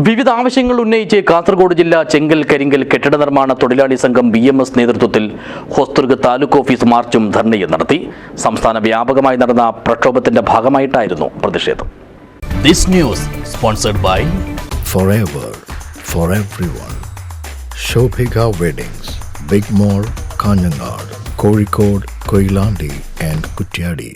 വിവിധ ആവശ്യങ്ങൾ ഉന്നയിച്ച് കാസർഗോഡ് ജില്ലാ ചെങ്കൽ കരിങ്കൽ കെട്ടിട നിർമ്മാണ തൊഴിലാളി സംഘം BMS നേതൃത്വത്തിൽ ഹോസ്ദുർഗ് താലൂക്ക് ഓഫീസ് മാർച്ചും ധർണയും നടത്തി. സംസ്ഥാന വ്യാപകമായി നടന്ന പ്രക്ഷോഭത്തിന്റെ ഭാഗമായിട്ടായിരുന്നു പ്രതിഷേധം. This news sponsored by Forever for everyone. Shobhika Weddings, Big Mall, Kanyanad, Kozhikode, Koilandi and Kutyadi.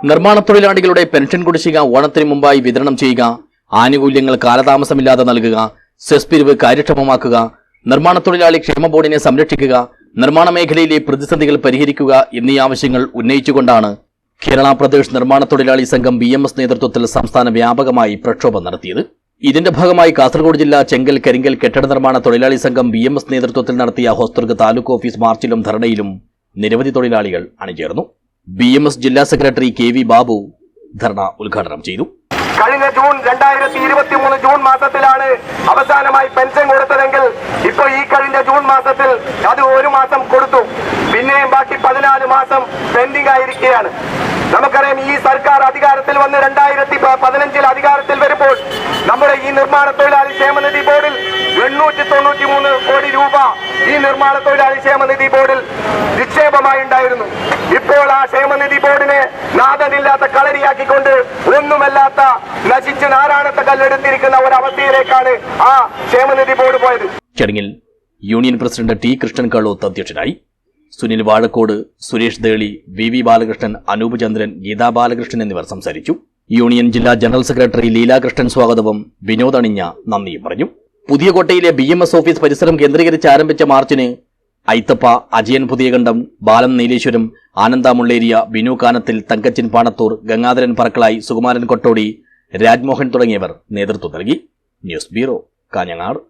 നിർമ്മാണ തൊഴിലാളികളുടെ പെൻഷൻ കുടിശ്ശിക ഓണത്തിന് മുമ്പായി വിതരണം ചെയ്യുക, ആനുകൂല്യങ്ങൾ കാലതാമസമില്ലാതെ നൽകുക, സെസ് പിരിവ് കാര്യക്ഷമമാക്കുക, നിർമ്മാണ തൊഴിലാളി ക്ഷേമ ബോർഡിനെ സംരക്ഷിക്കുക, നിർമ്മാണ മേഖലയിലെ പ്രതിസന്ധികൾ പരിഹരിക്കുക എന്നീ ആവശ്യങ്ങൾ ഉന്നയിച്ചുകൊണ്ടാണ് കേരള പ്രദേശ് നിർമ്മാണ തൊഴിലാളി സംഘം BMS നേതൃത്വത്തിൽ സംസ്ഥാന വ്യാപകമായി പ്രക്ഷോഭം നടത്തിയത്. ഇതിന്റെ ഭാഗമായി കാസർഗോഡ് ജില്ലാ ചെങ്കൽ കരിങ്കൽ കെട്ടിട നിർമ്മാണ തൊഴിലാളി സംഘം BMS നേതൃത്വത്തിൽ നടത്തിയ ഹോസ്ദുർഗ് താലൂക്ക് ഓഫീസ് മാർച്ചിലും ധർണയിലും നിരവധി തൊഴിലാളികൾ അണിചേർന്നു. BMS ജില്ലാ സെക്രട്ടറി KV ബാബു ധർണ ഉദ്ഘാടനം ചെയ്തു. കഴിഞ്ഞ 2023 ജൂൺ മാസത്തിലാണ് അവസാനമായി പെൻഷൻ കൊടുത്തതെങ്കിൽ ഇപ്പൊ ഈ കഴിഞ്ഞ ജൂൺ മാസത്തിൽ അത് ഒരു മാസം കൊടുത്തു. പിന്നെയും ബാക്കി 14 മാസം പെൻഡിംഗ് ആയിരിക്കുകയാണ്. നമുക്കറിയാം, ഈ സർക്കാർ അധികാരത്തിൽ വന്ന് 2015 അധികാരത്തിൽ വരുമ്പോൾ നമ്മുടെ ഈ നിർമ്മാണ തൊഴിലാളി ക്ഷേമനിധി ബോർഡിൽ 893 കോടി രൂപ ഈ നിർമ്മാണ തൊഴിലാളി ക്ഷേമനിധി ബോർഡിൽ നിക്ഷേപമായി ഉണ്ടായിരുന്നു. ഇപ്പോൾ ആ ക്ഷേമനിധി ബോർഡിനെ നാഥനില്ലാത്ത കളരിയാക്കിക്കൊണ്ട് ഒന്നുമല്ലാത്ത നശിച്ച് നാരായണത്തെ കല്ലെടുത്തിരിക്കുന്ന ഒരവസ്ഥയിലേക്കാണ് ആ ക്ഷേമനിധി ബോർഡ് പോയത്. ചടങ്ങിൽ യൂണിയൻ പ്രസിഡന്റ് T കൃഷ്ണൻ കള്ളൂത്ത് അധ്യക്ഷനായി. സുനിൽ വാഴക്കോട്, സുരേഷ് ദേളി, VV ബാലകൃഷ്ണൻ, അനൂപ് ചന്ദ്രൻ, ഗീതാ ബാലകൃഷ്ണൻ എന്നിവർ സംസാരിച്ചു. യൂണിയൻ ജില്ലാ ജനറൽ സെക്രട്ടറി ലീലാകൃഷ്ണൻ സ്വാഗതവും വിനോദ് അണിഞ്ഞ നന്ദിയും പറഞ്ഞു. പുതിയ കോട്ടയിലെ BMS ഓഫീസ് പരിസരം കേന്ദ്രീകരിച്ച് ആരംഭിച്ച മാർച്ചിന് ഐത്തപ്പ, അജയൻ പുതിയകണ്ഠം, ബാലൻ നീലേശ്വരം, ആനന്ദ മുള്ളേരിയ, ബിനു കാനത്തിൽ, തങ്കച്ചിൻ പാണത്തൂർ, ഗംഗാധരൻ പറക്കളായി, സുകുമാരൻ കൊട്ടോടി, രാജ്മോഹൻ തുടങ്ങിയവർ നേതൃത്വം നൽകി. News bureau, Kanhangad.